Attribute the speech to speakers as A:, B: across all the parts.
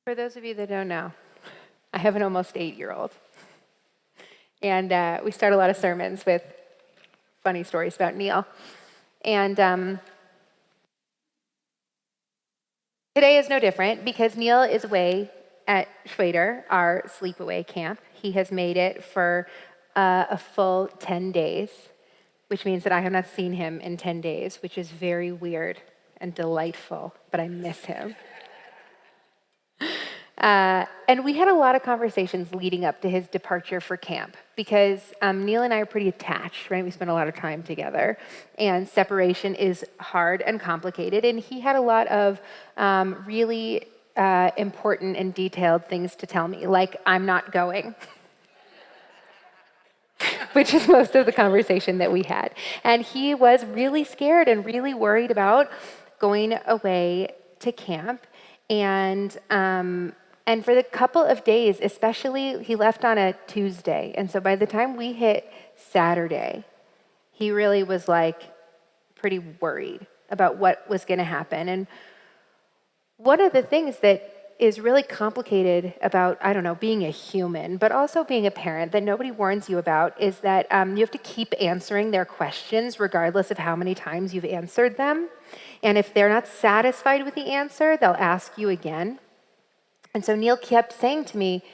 A: For those of you that don't know, I have an almost 8-year-old. And we start a lot of sermons with funny stories about Neil. And today is no different because Neil is away at Schwader, our sleepaway camp. He has made it for a full 10 days, which means that I have not seen him in 10 days, which is very weird and delightful, but I miss him. And we had a lot of conversations leading up to his departure for camp because Neil and I are pretty attached, right? We spend a lot of time together, and separation is hard and complicated. And he had a lot of really important and detailed things to tell me, like, I'm not going. Which is most of the conversation that we had. And he was really scared and really worried about going away to camp. And for the couple of days, especially, he left on a Tuesday. And so by the time we hit Saturday, he really was like pretty worried about what was going to happen. And one of the things that is really complicated about, I don't know, being a human, but also being a parent that nobody warns you about is that you have to keep answering their questions regardless of how many times you've answered them. And if they're not satisfied with the answer, they'll ask you again. And so Neil kept saying to me,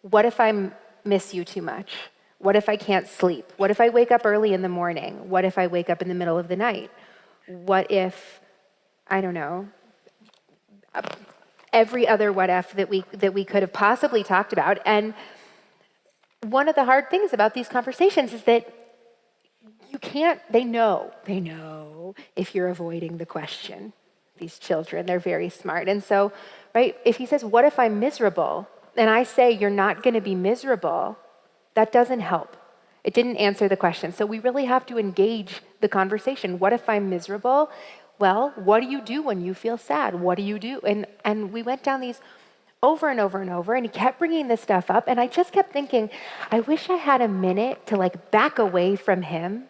A: what if I miss you too much? What if I can't sleep? What if I wake up early in the morning? What if I wake up in the middle of the night? What if, I don't know, every other what if that we could have possibly talked about. And one of the hard things about these conversations is that you can't, they know if you're avoiding the question. These children, they're very smart. And so, right, if he says, what if I'm miserable? And I say, you're not going to be miserable, that doesn't help. It didn't answer the question. So we really have to engage the conversation. What if I'm miserable? Well, what do you do when you feel sad? What do you do? And we went down these over and over and over, and he kept bringing this stuff up. And I just kept thinking, I wish I had a minute to like back away from him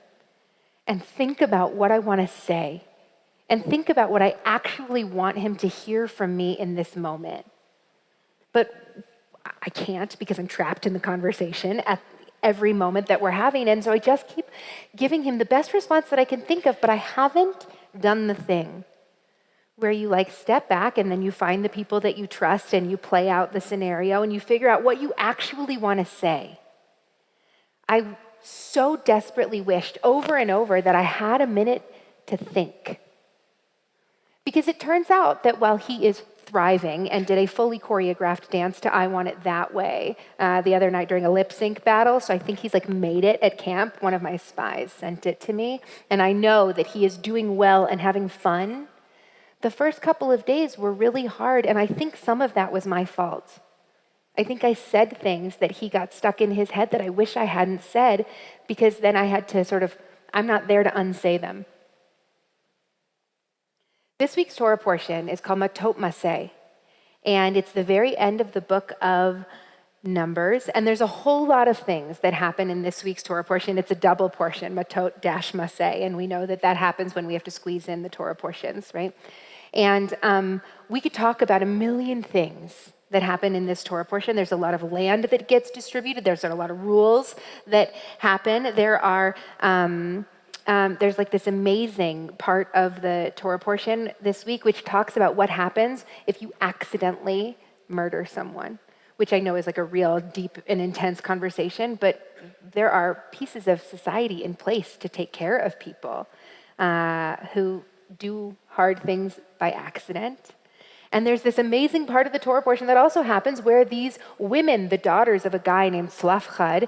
A: and think about what I want to say. And think about what I actually want him to hear from me in this moment. But I can't because I'm trapped in the conversation at every moment that we're having. And so I just keep giving him the best response that I can think of, but I haven't done the thing where you like step back and then you find the people that you trust and you play out the scenario and you figure out what you actually want to say. I so desperately wished over and over that I had a minute to think. Because it turns out that while he is thriving and did a fully choreographed dance to I Want It That Way the other night during a lip sync battle, so I think he's like made it at camp. One of my spies sent it to me. And I know that he is doing well and having fun. The first couple of days were really hard, and I think some of that was my fault. I think I said things that he got stuck in his head that I wish I hadn't said, because then I had to I'm not there to unsay them. This week's Torah portion is called Matot-Masei, and it's the very end of the book of Numbers, and there's a whole lot of things that happen in this week's Torah portion. It's a double portion, Matot-Masei, and we know that happens when we have to squeeze in the Torah portions, right? And we could talk about a million things that happen in this Torah portion. There's a lot of land that gets distributed. There's a lot of rules that happen. There's like this amazing part of the Torah portion this week, which talks about what happens if you accidentally murder someone, which I know is like a real deep and intense conversation, but there are pieces of society in place to take care of people who do hard things by accident. And there's this amazing part of the Torah portion that also happens where these women, the daughters of a guy named Slafchad,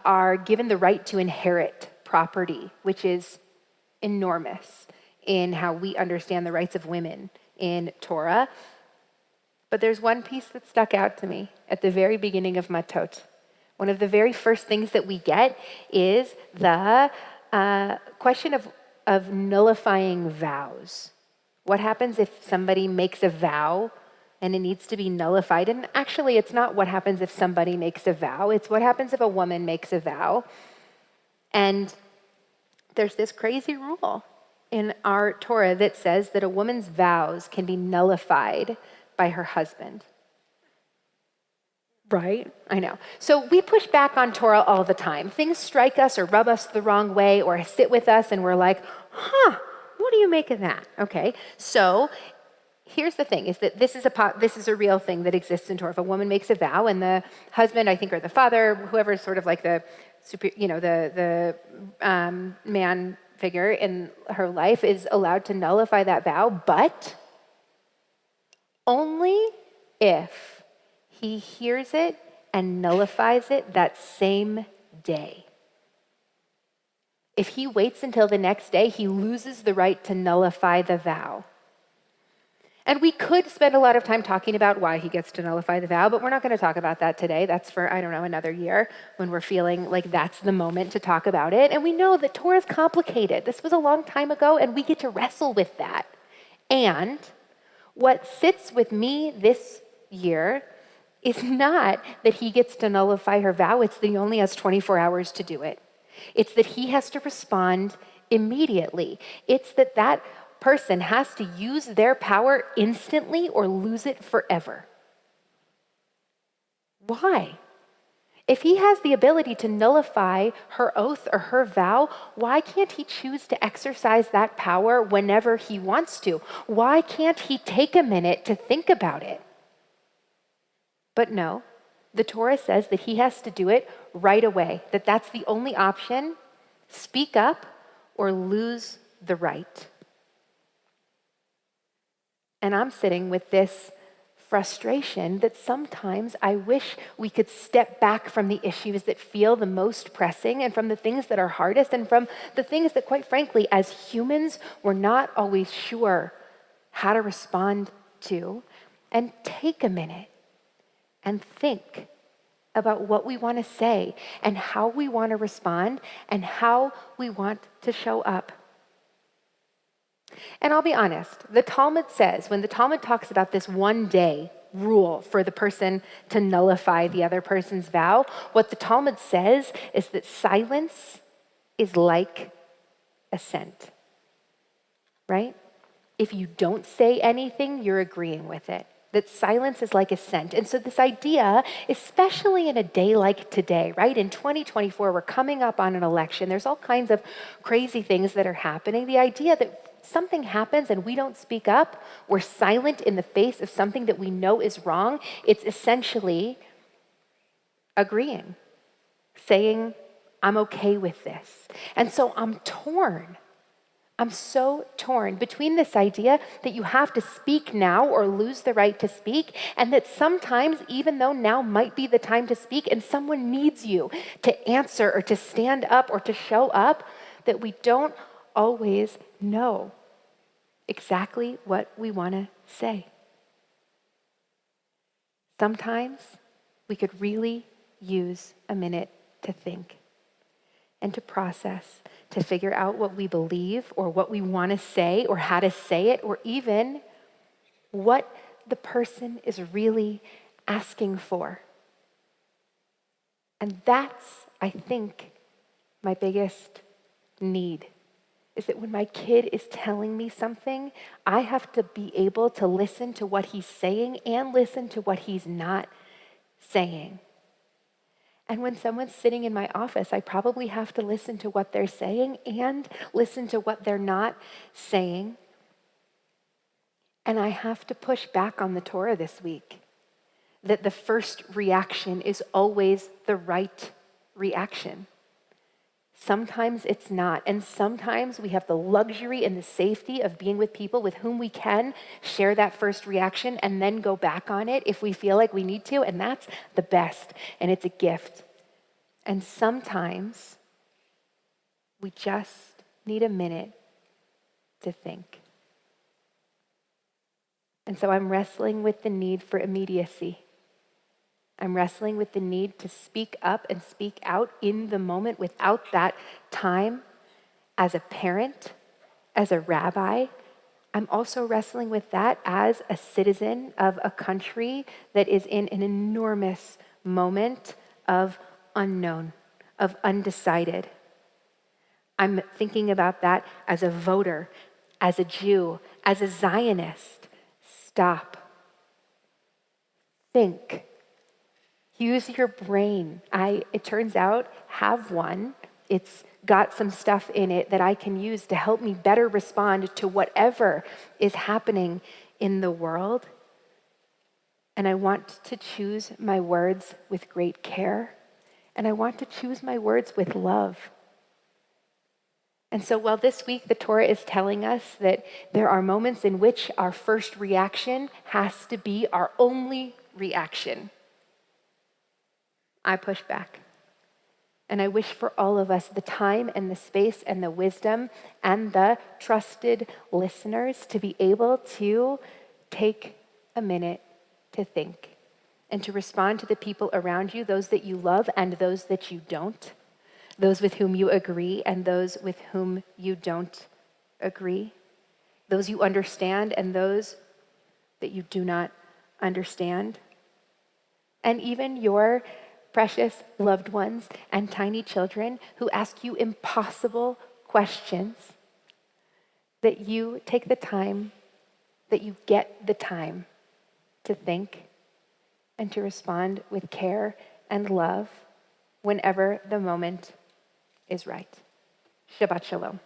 A: are given the right to inherit property, which is enormous in how we understand the rights of women in Torah. But there's one piece that stuck out to me at the very beginning of Matot. One of the very first things that we get is the question of nullifying vows. What happens if somebody makes a vow and it needs to be nullified? And actually, it's not what happens if somebody makes a vow. It's what happens if a woman makes a vow. And there's this crazy rule in our Torah that says that a woman's vows can be nullified by her husband. Right? I know. So we push back on Torah all the time. Things strike us or rub us the wrong way or sit with us and we're like, what do you make of that? Okay. So here's the thing, is that this is a real thing that exists in Torah. If a woman makes a vow and the husband, I think, or the father, whoever is sort of like the man figure in her life is allowed to nullify that vow, but only if he hears it and nullifies it that same day. If he waits until the next day, he loses the right to nullify the vow. And we could spend a lot of time talking about why he gets to nullify the vow, but we're not going to talk about that today. That's for, another year when we're feeling like that's the moment to talk about it. And we know that Torah is complicated. This was a long time ago, and we get to wrestle with that. And what sits with me this year is not that he gets to nullify her vow. It's that he only has 24 hours to do it. It's that he has to respond immediately. It's that that person has to use their power instantly or lose it forever. Why? If he has the ability to nullify her oath or her vow, why can't he choose to exercise that power whenever he wants to? Why can't he take a minute to think about it? But no, the Torah says that he has to do it right away, that that's the only option. Speak up or lose the right. And I'm sitting with this frustration that sometimes I wish we could step back from the issues that feel the most pressing and from the things that are hardest and from the things that, quite frankly, as humans, we're not always sure how to respond to, and take a minute and think about what we want to say and how we want to respond and how we want to show up. And I'll be honest, the Talmud says, when the Talmud talks about this one day rule for the person to nullify the other person's vow, what the Talmud says is that silence is like assent, right? If you don't say anything, you're agreeing with it. That silence is like assent. And so this idea, especially in a day like today, right? In 2024, we're coming up on an election. There's all kinds of crazy things that are happening. The idea that something happens and we don't speak up, we're silent in the face of something that we know is wrong, it's essentially agreeing, saying, I'm okay with this. And so I'm torn. I'm so torn between this idea that you have to speak now or lose the right to speak, and that sometimes, even though now might be the time to speak and someone needs you to answer or to stand up or to show up, that we don't always know exactly what we want to say. Sometimes we could really use a minute to think and to process, to figure out what we believe or what we want to say or how to say it, or even what the person is really asking for. And that's, I think, my biggest need, is that when my kid is telling me something, I have to be able to listen to what he's saying and listen to what he's not saying. And when someone's sitting in my office, I probably have to listen to what they're saying and listen to what they're not saying. And I have to push back on the Torah this week, that the first reaction is always the right reaction. Sometimes it's not. And sometimes we have the luxury and the safety of being with people with whom we can share that first reaction and then go back on it if we feel like we need to. And that's the best. And it's a gift. And sometimes we just need a minute to think. And so I'm wrestling with the need for immediacy. I'm wrestling with the need to speak up and speak out in the moment without that time. As a parent, as a rabbi, I'm also wrestling with that as a citizen of a country that is in an enormous moment of unknown, of undecided. I'm thinking about that as a voter, as a Jew, as a Zionist. Stop. Think. Use your brain. It turns out, have one. It's got some stuff in it that I can use to help me better respond to whatever is happening in the world. And I want to choose my words with great care. And I want to choose my words with love. And so while this week the Torah is telling us that there are moments in which our first reaction has to be our only reaction, I push back. And I wish for all of us the time and the space and the wisdom and the trusted listeners to be able to take a minute to think and to respond to the people around you, those that you love and those that you don't, those with whom you agree and those with whom you don't agree, those you understand and those that you do not understand, and even your precious loved ones and tiny children who ask you impossible questions, that you take the time, that you get the time to think and to respond with care and love whenever the moment is right. Shabbat shalom.